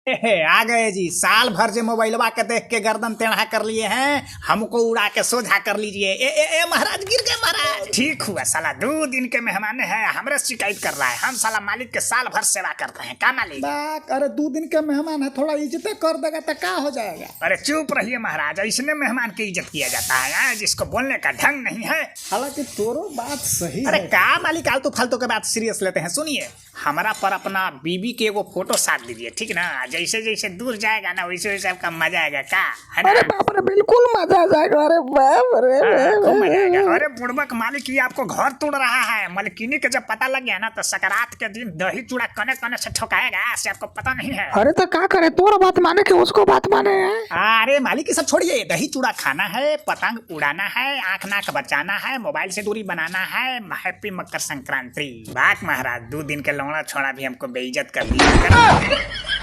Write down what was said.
आ गए जी। साल भर से मोबाइलवा के देख के गर्दन टेढ़ा कर लिए हैं, हमको उड़ा के सोझा कर लीजिए। ए महाराज, गिर गए महाराज। ठीक हुआ, साला 2 दिन के मेहमान है, हमरे शिकायत कर रहा है। हम साला मालिक के साल भर सेवा करते हैं। का मालिक? अरे 2 दिन के मेहमान है, थोड़ा इज्जत कर देगा तो क्या हो जाएगा। अरे चुप रहिए महाराज, इसने मेहमान की इज्जत किया जाता है जिसको बोलने का ढंग नहीं है। हालांकि तोरो बात सही अरे है। का मालिक आलतू फालतू के बात सीरियस लेते हैं। सुनिए, हमारा पर अपना बीबी के एगो फोटो साथ दीजिए, ठीक ना। जैसे जैसे दूर जाएगा ना वैसे वैसे आपका मजा आएगा। का है ना? अरे बाप रे, बिल्कुल मजा आ जाएगा। अरे बाप रे, खूब मजा आएगा। अरे बुड़बक मालिक, ये आपको घर तोड़ रहा है। मलकिनी के जब पता लग गया ना तो सकरात के दिन दही चूड़ा कने कने से ठोकाएगा, से आपको पता नहीं है। अरे तो क्या करे, तोरा बात माने कि उसको बात माने है? अरे मालिक, ये सब छोड़िए। दही चूड़ा खाना है, पतंग उड़ाना है, आंख नाक बचाना है, मोबाइल से दूरी बनाना है। हैप्पी मकर संक्रांति। बात महाराज, 2 दिन के लौड़ा छोड़ा भी हमको बेइज्जत कर दिया।